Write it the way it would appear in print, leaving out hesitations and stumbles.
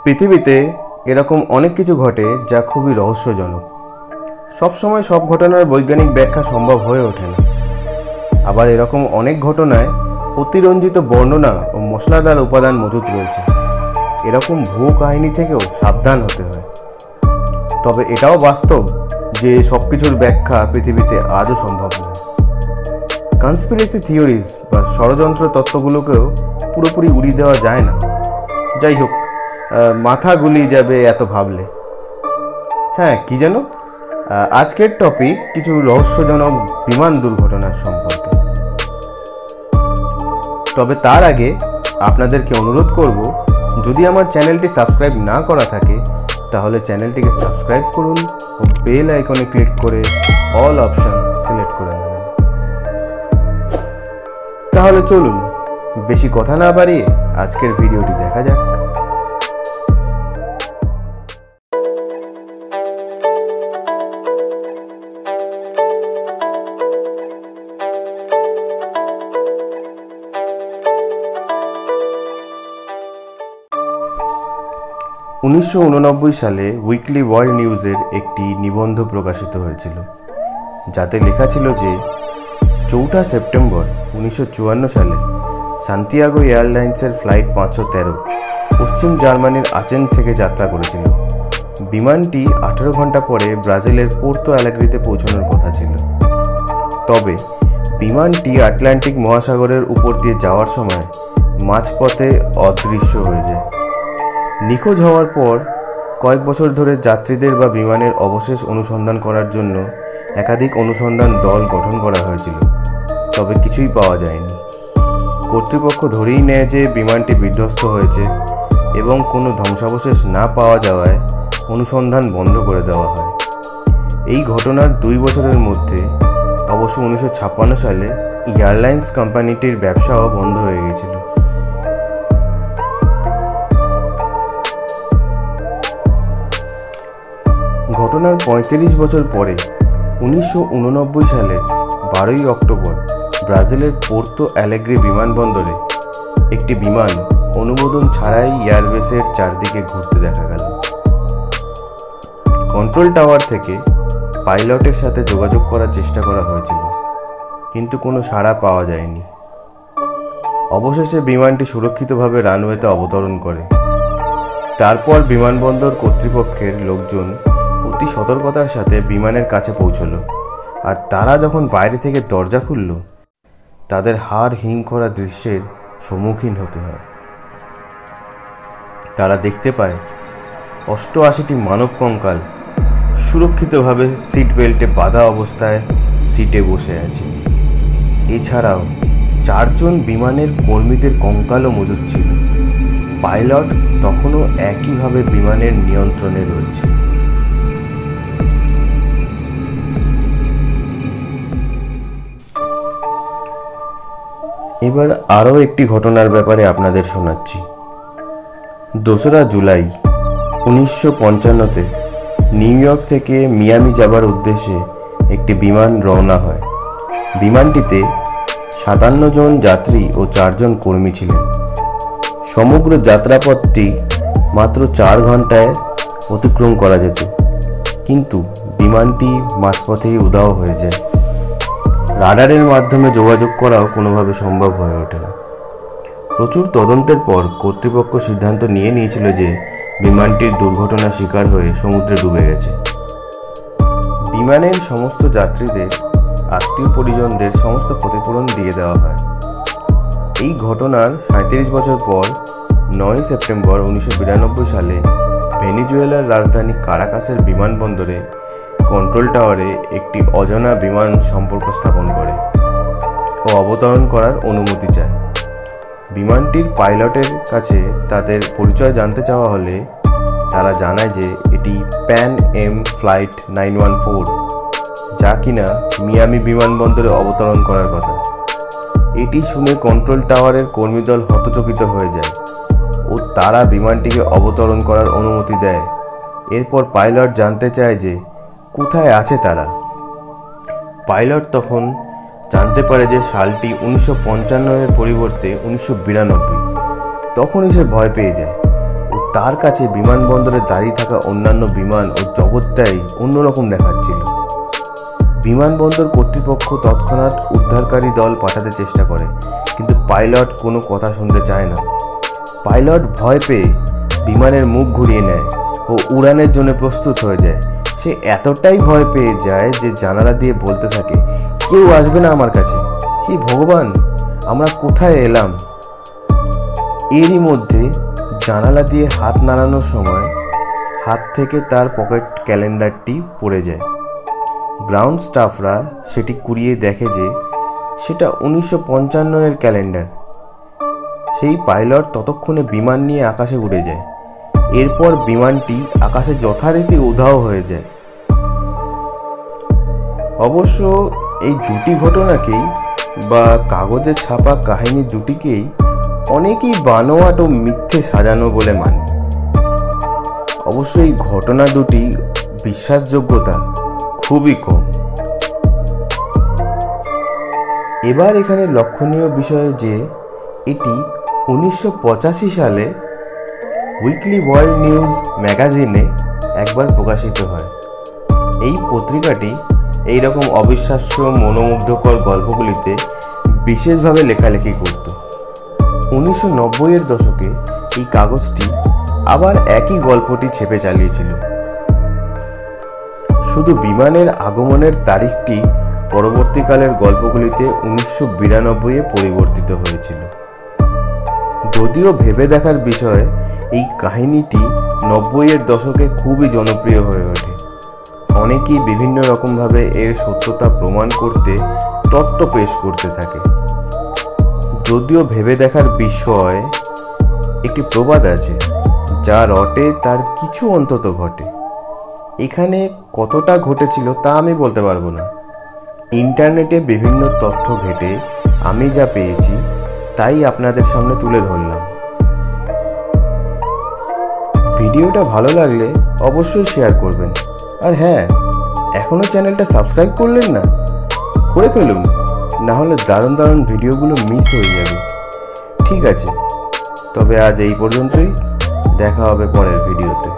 পৃথিবীতে এরকম অনেক কিছু ঘটে যা খুবই রহস্যজনক। সবসময় সব ঘটনার বৈজ্ঞানিক ব্যাখ্যা সম্ভব হয়ে ওঠে না। আবার এরকম অনেক ঘটনায় অতিরঞ্জিত বর্ণনা ও মশলাদার উপাদান মজুত রয়েছে। এরকম ভুয়ো কাহিনী থেকেও সাবধান হতে হয়। তবে এটাও বাস্তব যে সব কিছুর ব্যাখ্যা পৃথিবীতে আজও সম্ভব নয়। কনস্পিরেসি থিওরিজ বা ষড়যন্ত্র তত্ত্বগুলোকেও পুরোপুরি উড়িয়ে দেওয়া যায় না। যাই হোক, মাথা গুলিয়ে যাবে এত ভাবলে। হ্যাঁ, কি যেন আজকের টপিক কিছু রহস্যজনক বিমান দুর্ঘটনার সম্পর্কে। তবে তার আগে আপনাদেরকে অনুরোধ করব, যদি আমার চ্যানেলটি সাবস্ক্রাইব না করা থাকে তাহলে চ্যানেলটিকে সাবস্ক্রাইব করুন ও বেল আইকনে ক্লিক করে অল অপশন সিলেক্ট করে নেবেন। তাহলে চলুন বেশি কথা না বাড়িয়ে আজকের ভিডিওটি দেখা যাক। 1989 সালে উইকলি ওয়ার্ল্ড নিউজের একটি নিবন্ধ প্রকাশিত হয়েছিল, যাতে লেখা ছিল যে 4 সেপ্টেম্বর 1954 সালে সান্তিয়াগো এয়ারলাইন্সের ফ্লাইট 513 পশ্চিম জার্মানির আচেন থেকে যাত্রা করেছিল। বিমানটি 18 ঘন্টা পরে ব্রাজিলের পোর্তো অ্যালেগ্রিতে পৌঁছানোর কথা ছিল। তবে বিমানটি আটলান্টিক মহাসাগরের উপর দিয়ে যাওয়ার সময় মাঝপথে অদৃশ্য হয়ে যায়। নিখোঁজ হওয়ার পর কয়েক বছর ধরে যাত্রীদের বা বিমানের অবশেষ অনুসন্ধান করার জন্য একাধিক অনুসন্ধান দল গঠন করা হয়েছিল, তবে কিছুই পাওয়া যায়নি। কর্তৃপক্ষ ধরেই নেয় যে বিমানটি বিধ্বস্ত হয়েছে এবং কোনো ধ্বংসাবশেষ না পাওয়া যাওয়ায় অনুসন্ধান বন্ধ করে দেওয়া হয়। এই ঘটনার 2 বছরের মধ্যে অবশ্য 1956 সালে এয়ারলাইন্স কোম্পানিটির ব্যবসাও বন্ধ হয়ে গিয়েছিল। ঘটনার 35 বছর পরে 1989 সালের 12 অক্টোবর ব্রাজিলের পোর্তো অ্যালেগ্রে বিমানবন্দরে একটি বিমান অনুমোদন ছাড়াই এয়ারবেসের চারদিকে ঘুরতে দেখা গেল। কন্ট্রোল টাওয়ার থেকে পাইলটের সাথে যোগাযোগ করার চেষ্টা করা হয়েছিল, কিন্তু কোনো সাড়া পাওয়া যায়নি। অবশেষে বিমানটি সুরক্ষিতভাবে রানওয়েতে অবতরণ করে। তারপর বিমানবন্দর কর্তৃপক্ষের লোকজন অতি সতর্কতার সাথে বিমানের কাছে পৌঁছল, আর তারা যখন বাইরে থেকে দরজা খুলল তাদের হাড় হিম করা দৃশ্যের সম্মুখীন হতে হয়। তারা দেখতে পায় 88টি মানব কঙ্কাল সুরক্ষিতভাবে সিট বেল্টে বাঁধা অবস্থায় সিটে বসে আছে। এছাড়াও 4 জন বিমানের কর্মীদের কঙ্কালও মজুদ ছিল। পাইলট তখনও একইভাবে বিমানের নিয়ন্ত্রণে রয়েছে। এবার আরও একটি ঘটনার ব্যাপারে আপনাদের শোনাচ্ছি। 2 জুলাই 1955-তে নিউ ইয়র্ক থেকে মিয়ামি যাবার উদ্দেশ্যে একটি বিমান রওনা হয়। বিমানটিতে 57 জন যাত্রী ও 4 জন কর্মী ছিলেন। সমগ্র যাত্রাপথটি মাত্র 4 ঘন্টায় অতিক্রম করা যেত, কিন্তু বিমানটি মাঝপথেই উধাও হয়ে যায়। রাডারের মাধ্যমে যোগাযোগ করাও কোনোভাবে সম্ভব হয়ে ওঠে না। প্রচুর তদন্তের পর কর্তৃপক্ষ সিদ্ধান্ত নিয়েছিল যে বিমানটির দুর্ঘটনার শিকার হয়ে সমুদ্রে ডুবে গেছে। বিমানের সমস্ত যাত্রীদের আত্মীয় পরিজনদের সমস্ত ক্ষতিপূরণ দিয়ে দেওয়া হয়। এই ঘটনার 37 বছর পর 9 সেপ্টেম্বর 1992 সালে ভেনেজুয়েলার রাজধানী কারাকাসের বিমানবন্দরে কন্ট্রোল টাওয়ারে একটি অজানা বিমান সম্পর্ক স্থাপন করে ও অবতরণ করার অনুমতি চায়। বিমানটির পাইলটের কাছে তাদের পরিচয় জানতে চাওয়া হলে তারা জানায় যে এটি প্যান এম ফ্লাইট 914, যা কিনা মিয়ামি বিমানবন্দরে অবতরণ করার কথা। এটি শুনে কন্ট্রোল টাওয়ারের কর্মীদল হতচকিত হয়ে যায় ও তারা বিমানটিকে অবতরণ করার অনুমতি দেয়। এরপর পাইলট জানতে চায় যে কোথায় আছে তারা। পাইলট তখন জানতে পারে যে সালটি 1955 এর পরিবর্তে 1992। তখনই সে ভয় পেয়ে যায় ও তার কাছে বিমানবন্দরে দাঁড়িয়ে থাকা অন্যান্য বিমান ও জগৎটাই অন্যরকম দেখাচ্ছিল। বিমানবন্দর কর্তৃপক্ষ তৎক্ষণাৎ উদ্ধারকারী দল পাঠাতে চেষ্টা করে, কিন্তু পাইলট কোনো কথা শুনতে চায় না। পাইলট ভয় পেয়ে বিমানের মুখ ঘুরিয়ে নেয় ও উড়ানের জন্য প্রস্তুত হয়ে যায়। সে এতটাই ভয় পেয়ে যায় যে জানালা দিয়ে বলতে থাকে, কেউ আসবে না আমার কাছে। হে ভগবান, আমরা কোথায় এলাম? এরই মধ্যে জানালা দিয়ে হাত নাড়ানোর সময় হাত থেকে তার পকেট ক্যালেন্ডারটি পড়ে যায়। গ্রাউন্ড স্টাফরা সেটি কুড়িয়ে দেখে যে সেটা 1955 ক্যালেন্ডার। সেই পাইলট ততক্ষণে বিমান নিয়ে আকাশে উড়ে যায়। এরপর বিমানটি আকাশে যথারীতি উধাও হয়ে যায়। অবশ্য এই দুটি ঘটনাকেই বা কাগজে ছাপা কাহিনী দুটিকেই অনেকেই বানোয়াট ও মিথ্যে সাজানো বলে মানে। অবশ্য এই ঘটনা দুটি বিশ্বাসযোগ্যতা খুবই কম। এবার এখানে লক্ষণীয় বিষয় যে এটি 1985 সালে উইকলি ওয়ার্ল্ড নিউজ ম্যাগাজিনে একবার প্রকাশিত হয়। এই পত্রিকাটি এইরকম অবিশ্বাস্য মনোমুগ্ধকর গল্পগুলিতে বিশেষভাবে লেখালেখি করত। 1990-এর দশকে এই কাগজটি আবার একই গল্পটি ছেপে চালিয়েছিল। শুধু বিমানের আগমনের তারিখটি পরবর্তীকালের গল্পগুলিতে 1992-এ পরিবর্তিত হয়েছিল। যদিও ভেবে দেখার বিষয়, এই কাহিনীটি 90-এর দশকে খুবই জনপ্রিয় হয়ে ওঠে। অনেকেই বিভিন্ন রকমভাবে এর সত্যতা প্রমাণ করতে তত্ত্ব পেশ করতে থাকে। যদিও ভেবে দেখার বিষয়, একটি প্রবাদ আছে, যা রটে তার কিছু অন্তত ঘটে। এখানে কতটা ঘটেছিল তা আমি বলতে পারবো না। ইন্টারনেটে বিভিন্ন তথ্য ঘেটে আমি যা পেয়েছি তাই আপনাদের সামনে তুলে ধরলাম। ভিডিওটা ভালো লাগলে অবশ্যই শেয়ার করবেন। আর হ্যাঁ, এখনও চ্যানেলটা সাবস্ক্রাইব করলেন না? করে ফেলুন, না হলে দারুণ দারুণ ভিডিওগুলো মিস হয়ে যাবে। ঠিক আছে, তবে আজ এই পর্যন্তই। দেখা হবে পরের ভিডিওতে।